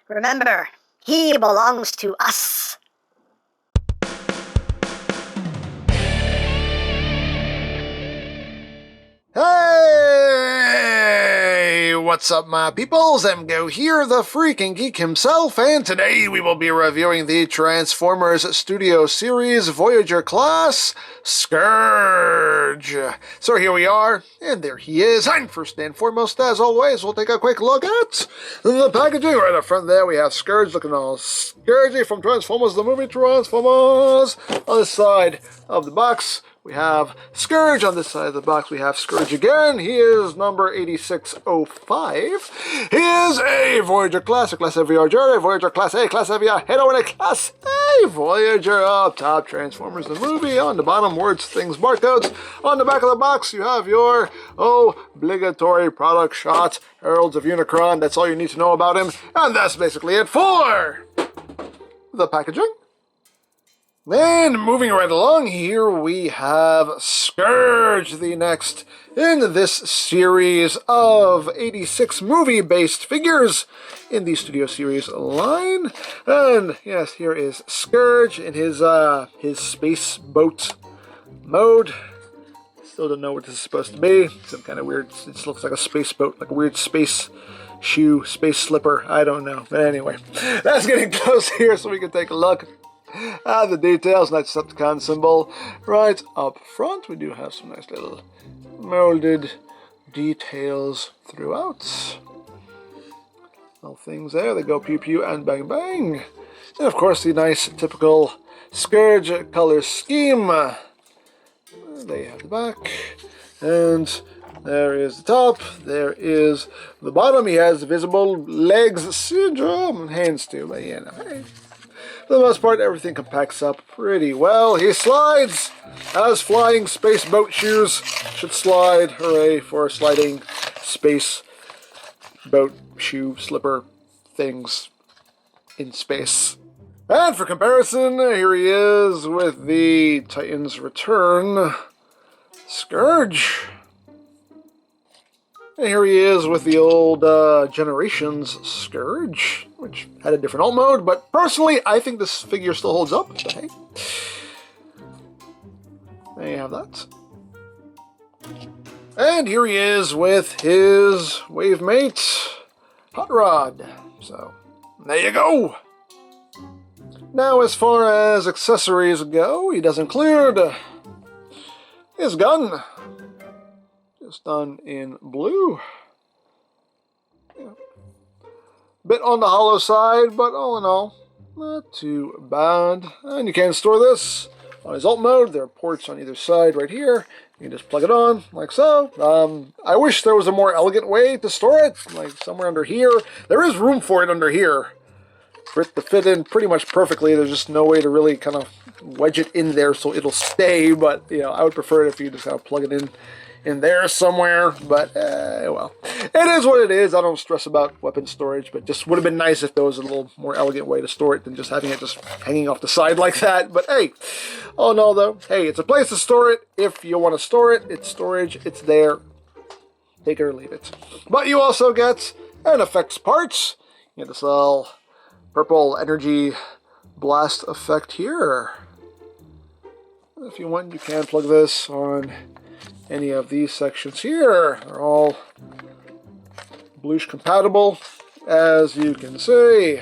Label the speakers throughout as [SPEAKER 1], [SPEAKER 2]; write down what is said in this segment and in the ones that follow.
[SPEAKER 1] Remember, he belongs to us.
[SPEAKER 2] Hey! What's up, my peoples? EmGo here, the freaking geek himself, and today we will be reviewing the Transformers Studio Series Voyager class, SCOURGE. So here we are, and there he is. And first and foremost, as always, we'll take a quick look at the packaging. Right up front there, we have SCOURGE looking all scourgy from Transformers, the movie Transformers. On the side of the box, we have SCOURGE. On this side of the box, we have SCOURGE again. He is number 8605. He is a Voyager class, a class A Voyager, a Voyager class A, class A Viajero, and a class A Voyager. Up top, Transformers the movie. On the bottom, words, things, barcodes. On the back of the box, you have your obligatory product shot, Heralds of Unicron. That's all you need to know about him. And that's basically it for the packaging. And moving right along, here we have SCOURGE, the next in this series of 86 movie-based figures in the Studio Series line. And yes, here is SCOURGE in his space boat mode. Still don't know what this is supposed to be. Some kind of weird, it looks like a space boat, like a weird space shoe, space slipper. I don't know. But anyway, that's getting close here so we can take a look. The details, nice Decepticon symbol right up front. We do have some nice little molded details throughout. Little things there, they go pew pew and bang bang. And of course the nice typical SCOURGE color scheme. There you have the back. And there is the top, there is the bottom. He has visible legs syndrome and hands too, but yeah, no, hey. For the most part, everything compacts up pretty well. He slides as flying space boat shoes should slide. Hooray for sliding space boat shoe slipper things in space. And for comparison, here he is with the Titans Return SCOURGE. And here he is with the old Generations SCOURGE, which had a different alt mode, but personally, I think this figure still holds up. But hey, there you have that. And here he is with his wave mate, Hot Rod. So, there you go. Now, as far as accessories go, he does include his gun. It's done in blue. Yeah. Bit on the hollow side, but all in all, not too bad. And you can store this on his alt mode. There are ports on either side right here. You can just plug it on, like so. I wish there was a more elegant way to store it, like somewhere under here. There is room for it under here, for it to fit in pretty much perfectly. There's just no way to really kind of wedge it in there so it'll stay, but you know, I would prefer it if you just kind of plug it in there somewhere, but well, it is what it is. I don't stress about weapon storage, but just would have been nice if there was a little more elegant way to store it than just having it just hanging off the side like that. But hey, oh no though, hey, it's a place to store it. If you want to store it, it's storage, it's there. Take it or leave it. But you also get an effects parts. You get this little purple energy blast effect here. If you want, you can plug this on any of these sections here. They're all bluish compatible, as you can see.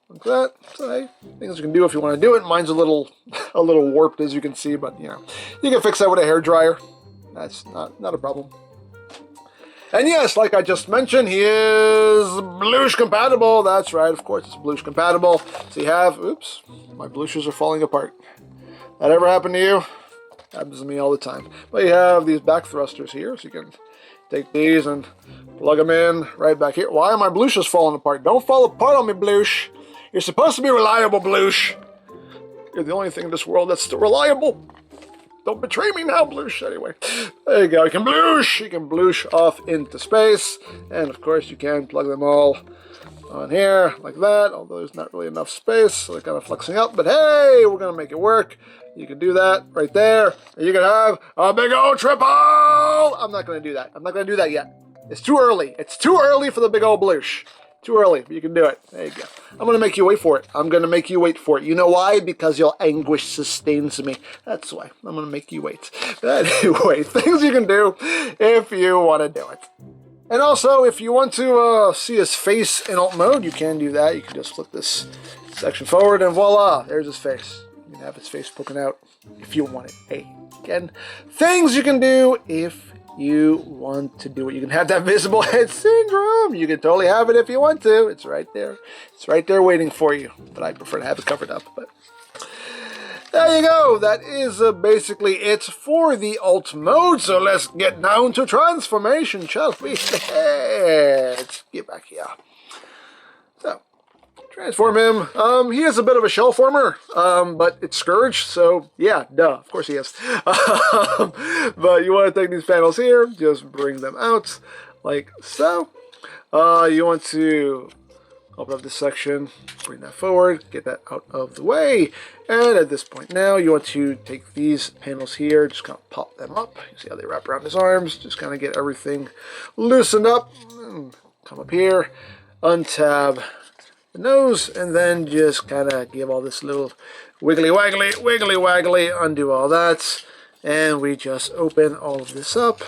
[SPEAKER 2] Like that. So, hey, things you can do if you want to do it. Mine's a little warped, as you can see, but you know, you can fix that with a hairdryer. That's not a problem. And yes, like I just mentioned, he is bluish compatible. That's right, of course, it's bluish compatible. So you have, oops, my bluishes are falling apart. That ever happened to you? Happens to me all the time. But you have these back thrusters here, so you can take these and plug them in right back here. Why are my bluishes falling apart? Don't fall apart on me, bluish. You're supposed to be reliable, bluish. You're the only thing in this world that's still reliable. Don't betray me now, bluish. Anyway, there you go. You can bluish off into space. And of course, you can plug them all on here like that, although there's not really enough space, so they're kind of flexing up. But hey, we're going to make it work. You can do that right there. And you can have a big old triple. I'm not going to do that. I'm not going to do that yet. It's too early. It's too early for the big old bluish. Too early, but you can do it. There you go. I'm going to make you wait for it. I'm going to make you wait for it. You know why? Because your anguish sustains me. That's why. I'm going to make you wait. Anyway, things you can do if you want to do it. And also, if you want to see his face in alt mode, you can do that. You can just flip this section forward and voila, there's his face. You can have his face poking out if you want it. Hey, again, things you can do if you want to do it. You can have that visible head syndrome. You can totally have it if you want to. It's right there. It's right there waiting for you. But I prefer to have it covered up. But there you go. That is basically it for the alt mode. So let's get down to transformation, shall we? Let's get back here. So, transform him. He is a bit of a shell former, but it's Scourge, so yeah, duh, of course he is. But you want to take these panels here, just bring them out like so. You want to open up this section, bring that forward, get that out of the way. And at this point now, you want to take these panels here, just kind of pop them up. You see how they wrap around his arms, just kind of get everything loosened up. Come up here, untab the nose, and then just kind of give all this little wiggly waggly, undo all that, and we just open all of this up.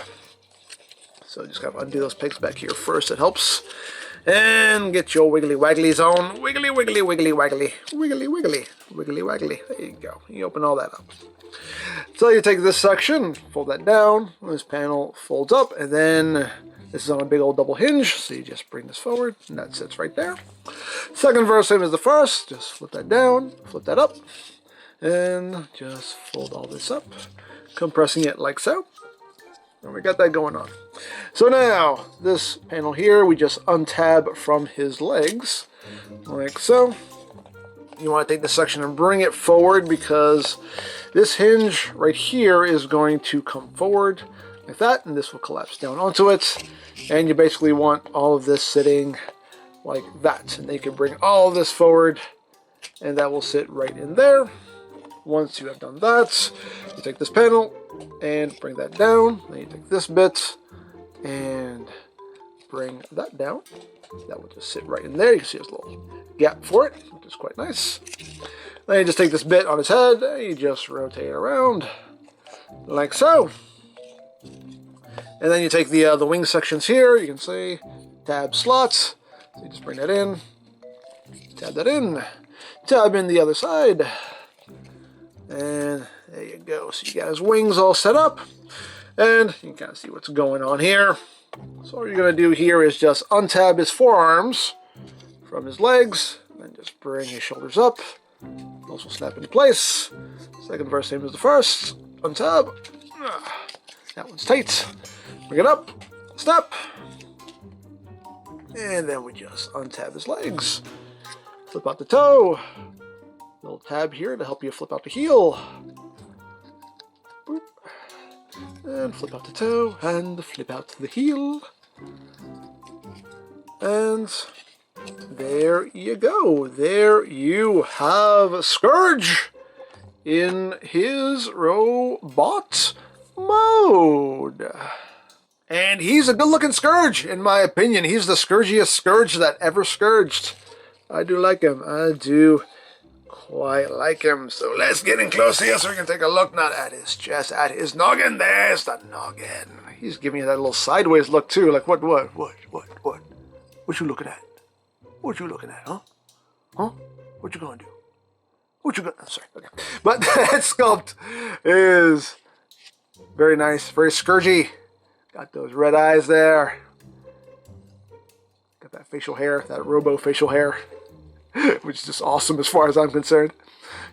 [SPEAKER 2] So just kind of undo those pegs back here first, it helps. And get your wiggly wagglies on. Wiggly waggly. There you go. You open all that up. So you take this section, fold that down, this panel folds up, and then this is on a big old double hinge, so you just bring this forward, and that sits right there. Second verse, same as the first, just flip that down, flip that up, and just fold all this up, compressing it like so. And we got that going on. So now, this panel here, we just untab from his legs, like so. You want to take this section and bring it forward because this hinge right here is going to come forward like that, and this will collapse down onto it. And you basically want all of this sitting like that. And then you can bring all of this forward, and that will sit right in there. Once you have done that, you take this panel and bring that down. Then you take this bit and bring that down. That will just sit right in there. You can see there's a little gap for it, which is quite nice. Then you just take this bit on his head, and you just rotate it around like so. And then you take the wing sections here. You can see tab slots. So you just bring that in, tab that in, tab in the other side. And there you go. So you got his wings all set up, and you can kind of see what's going on here. So all you're going to do here is just untab his forearms from his legs, and just bring his shoulders up. Those will snap into place. Second verse, same as the first. Untab. That one's tight. Bring it up. Snap. And then we just untab his legs. Flip out the toe. Little tab here to help you flip out the heel. Boop. And flip out the toe and flip out the heel. And there you go. There you have Scourge in his robot mode. And he's a good-looking Scourge, in my opinion. He's the scourgiest Scourge that ever scourged. I do like him. I do quite like him. So let's get in close here so we can take a look, not at his chest, at his noggin. There's the noggin. He's giving you that little sideways look too, like what you looking at? What you looking at, huh? Huh? What you gonna do? What you gonna, I'm sorry, okay. But that sculpt is very nice, very Scourgy. Got those red eyes there. Got that facial hair, that robo facial hair. Which is just awesome as far as I'm concerned.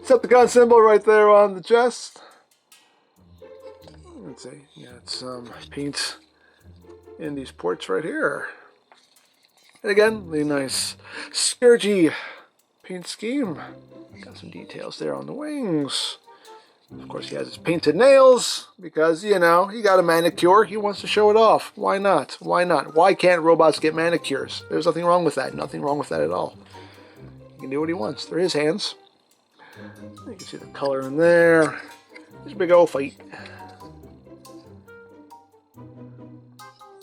[SPEAKER 2] Decepticon symbol right there on the chest. Let's see, got some paint in these ports right here. And again, the nice Scourgy paint scheme. Got some details there on the wings. Of course, he has his painted nails because, you know, he got a manicure. He wants to show it off. Why not? Why not? Why can't robots get manicures? There's nothing wrong with that. Nothing wrong with that at all. He can do what he wants. They're his hands. You can see the color in there. There's a big old fight.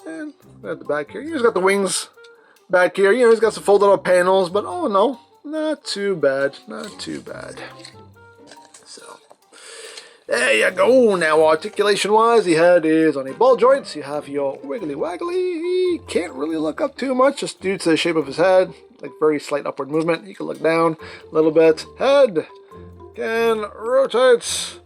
[SPEAKER 2] And at the back here, he's got the wings back here. You know, he's got some folded up panels, but oh no, not too bad. Not too bad. So, there you go. Now, articulation-wise, the head is on a ball joint. So you have your wiggly waggly. He can't really look up too much just due to the shape of his head. Like very slight upward movement. You can look down a little bit. Head can rotate.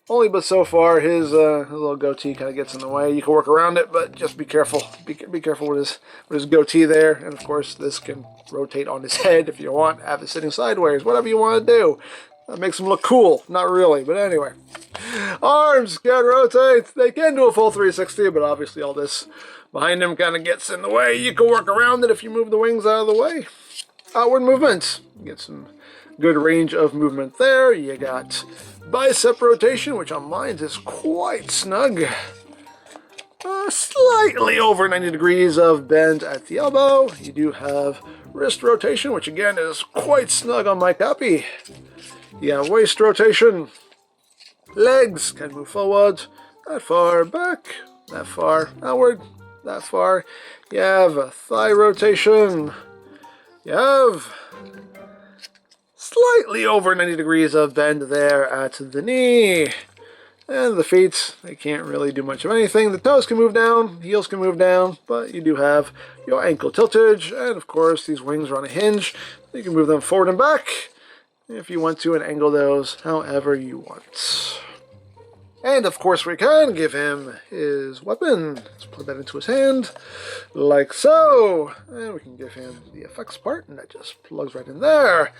[SPEAKER 2] Only but so far. His little goatee kind of gets in the way. You can work around it, but just be careful. Be careful with his goatee there. And of course, this can rotate on his head if you want. Have it sitting sideways. Whatever you want to do. That makes him look cool. Not really, but anyway. Arms can rotate. They can do a full 360, but obviously all this behind him kind of gets in the way. You can work around it if you move the wings out of the way. Outward movement. Get some good range of movement there. You got bicep rotation, which on mine is quite snug. Slightly over 90 degrees of bend at the elbow. You do have wrist rotation, which again is quite snug on my copy. You have waist rotation. Legs can move forward, that far back, that far outward, that far. You have a thigh rotation. You have slightly over 90 degrees of bend there at the knee. And the feet, they can't really do much of anything. The toes can move down, heels can move down, but you do have your ankle tiltage. And of course, these wings are on a hinge. You can move them forward and back if you want to, and angle those however you want. And of course we can give him his weapon. Let's plug that into his hand, like so. And we can give him the effects part, and that just plugs right in there.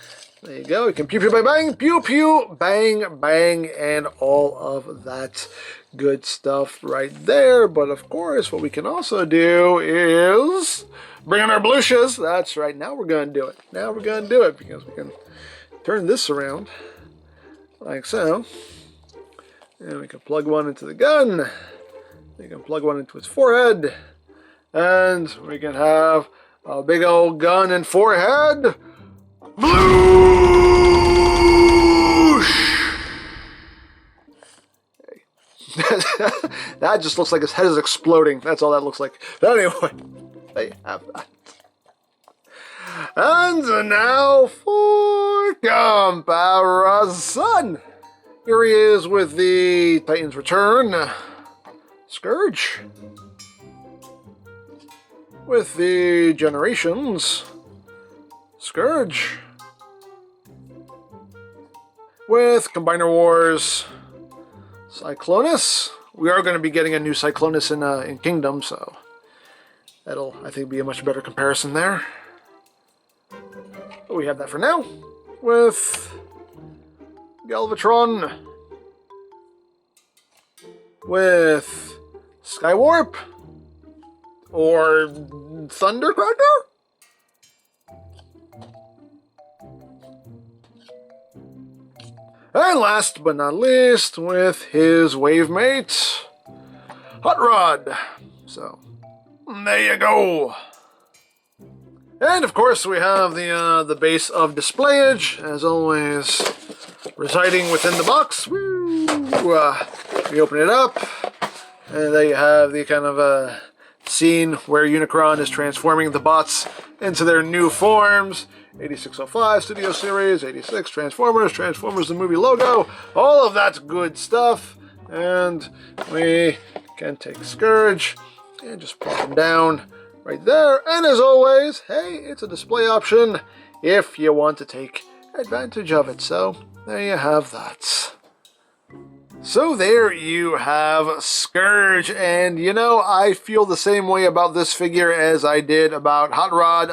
[SPEAKER 2] There you go. You can pew pew bang bang, pew pew bang bang, and all of that good stuff right there. But of course, what we can also do is bring in our bluches. That's right. Now we're going to do it. Now we're going to do it because we can turn this around like so. And we can plug one into the gun. We can plug one into its forehead. And we can have a big old gun and forehead. Bloosh! That just looks like his head is exploding. That's all that looks like. But anyway, they have that. And now for comparison. Here he is with the Titan's Return, Scourge, with the Generations, Scourge, with Combiner Wars, Cyclonus. We are going to be getting a new Cyclonus in Kingdom, so that'll, I think, be a much better comparison there. But we have that for now, with Galvatron, with Skywarp, or Thundercracker? And last but not least, with his wavemate, Hot Rod. So, there you go. And of course, we have the base of displayage, as always, residing within the box. Woo! We open it up, and there you have the kind of scene where Unicron is transforming the bots into their new forms. 8605 Studio Series, 86 Transformers the movie logo, all of that's good stuff. And we can take Scourge and just plop him down right there. And as always, hey, it's a display option if you want to take advantage of it. So there you have that. So there you have Scourge, and you know, I feel the same way about this figure as I did about Hot Rod.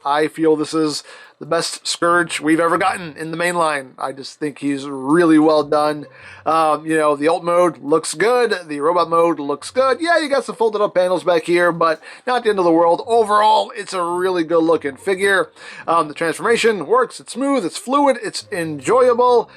[SPEAKER 2] I feel this is the best Scourge we've ever gotten in the main line. I just think he's really well done. You know, the alt mode looks good. The robot mode looks good. Yeah, you got some folded up panels back here, but not the end of the world. Overall, it's a really good looking figure. The transformation works. It's smooth. It's fluid. It's enjoyable.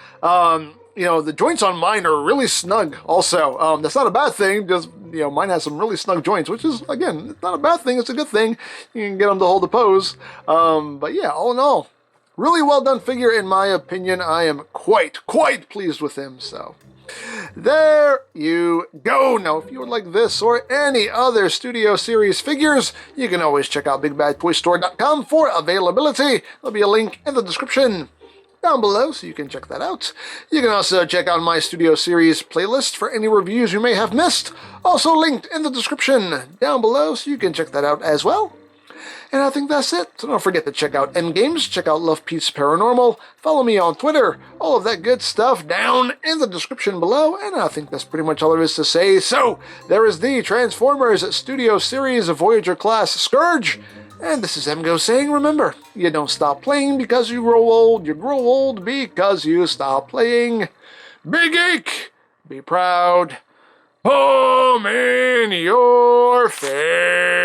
[SPEAKER 2] You know, the joints on mine are really snug also. That's not a bad thing. Just, you know, mine has some really snug joints, which is, again, it's not a bad thing. It's a good thing. You can get them to hold the pose. But yeah, all in all, Really well done figure, in my opinion. I am quite pleased with him, so there you go. Now, if you would like this or any other Studio Series figures, you can always check out BigBadToyStore.com for availability. There'll be a link in the description down below, so you can check that out. You can also check out my Studio Series playlist for any reviews you may have missed, also linked in the description down below, so you can check that out as well. And I think that's it. So don't forget to check out EmGo's, check out Love Peace Paranormal, follow me on Twitter, all of that good stuff down in the description below, and I think that's pretty much all there is to say. So, there is the Transformers Studio Series Voyager class SCOURGE, and this is EmGo saying, remember, you don't stop playing because you grow old because you stop playing. Be geek, be proud, palm in your face.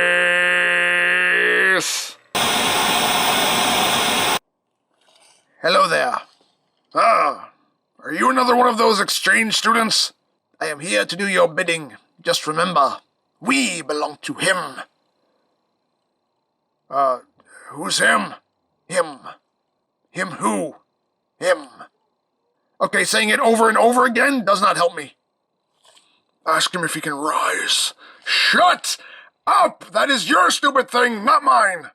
[SPEAKER 2] Hello there. Are you another one of those exchange students? I am here to do your bidding. Just remember, we belong to him. Who's him? Him. Him who? Him. Okay, saying it over and over again does not help me. Ask him if he can rise. Shut up! That is your stupid thing, not mine.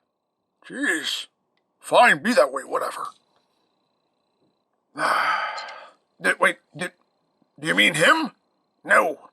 [SPEAKER 2] Jeez. Fine, be that way, whatever. Do you mean him? No.